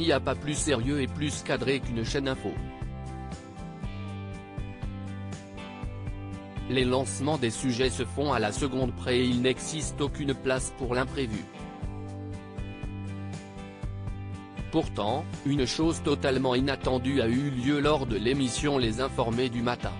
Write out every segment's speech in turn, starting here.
n'y a pas plus sérieux et plus cadré qu'une chaîne info. Les lancements des sujets se font à la seconde près et il n'existe aucune place pour l'imprévu. Pourtant, une chose totalement inattendue a eu lieu lors de l'émission Les Informés du matin.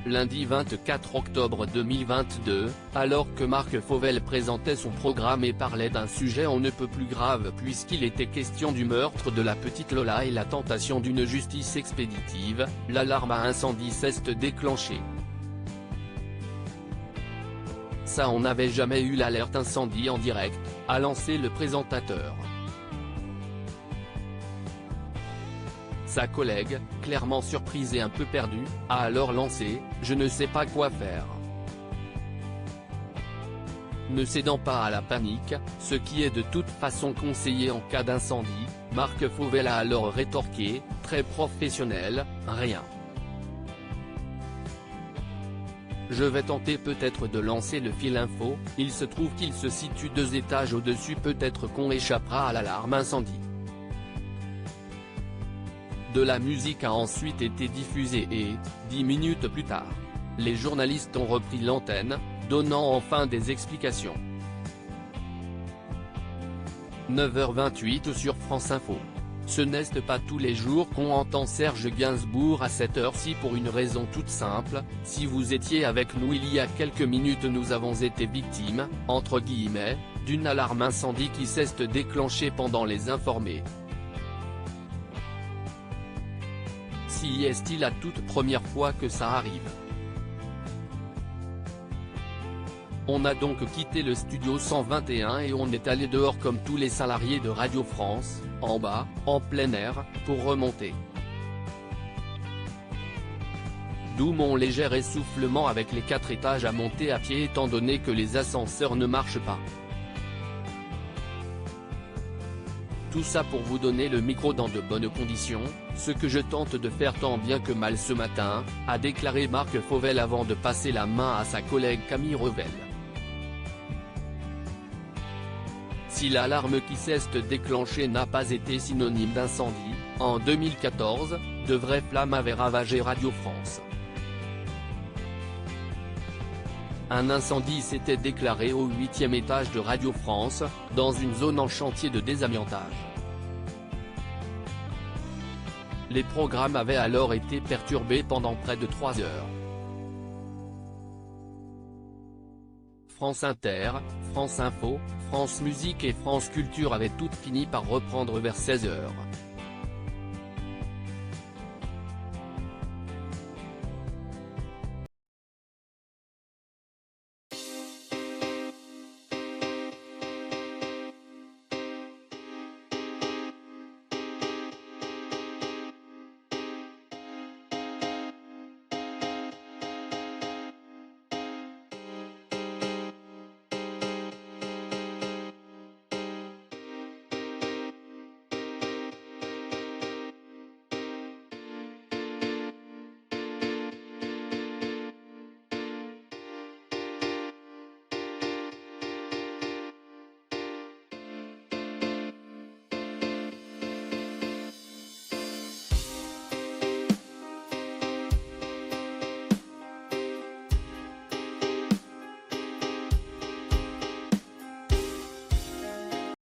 Lundi 24 octobre 2022, alors que Marc Fauvel présentait son programme et parlait d'un sujet on ne peut plus grave puisqu'il était question du meurtre de la petite Lola et la tentation d'une justice expéditive, l'alarme à incendie s'est déclenchée. Ça on n'avait jamais eu l'alerte incendie en direct, a lancé le présentateur. Sa collègue, clairement surprise et un peu perdue, a alors lancé « Je ne sais pas quoi faire ». Ne cédant pas à la panique, ce qui est de toute façon conseillé en cas d'incendie, Marc Fauvel a alors rétorqué, très professionnel, « Rien. Je vais tenter peut-être de lancer le fil info, il se trouve qu'il se situe 2 étages au-dessus, peut-être qu'on échappera à l'alarme incendie ». De la musique a ensuite été diffusée et, 10 minutes plus tard, les journalistes ont repris l'antenne, donnant enfin des explications. 9h28 sur France Info. Ce n'est pas tous les jours qu'on entend Serge Gainsbourg à cette heure-ci pour une raison toute simple, si vous étiez avec nous il y a quelques minutes nous avons été victimes, entre guillemets, d'une alarme incendie qui s'est déclenchée pendant Les Informés. Si est-il la toute première fois que ça arrive? On a donc quitté le studio 121 et on est allé dehors comme tous les salariés de Radio France, en bas, en plein air, pour remonter. D'où mon léger essoufflement avec les 4 étages à monter à pied étant donné que les ascenseurs ne marchent pas. Tout ça pour vous donner le micro dans de bonnes conditions, ce que je tente de faire tant bien que mal ce matin, a déclaré Marc Fauvel avant de passer la main à sa collègue Camille Revel. Si l'alarme qui s'est déclenchée n'a pas été synonyme d'incendie, en 2014, de vraies flammes avaient ravagé Radio France. Un incendie s'était déclaré au 8e étage de Radio France, dans une zone en chantier de désamiantage. Les programmes avaient alors été perturbés pendant près de 3 heures. France Inter, France Info, France Musique et France Culture avaient toutes fini par reprendre vers 16 heures.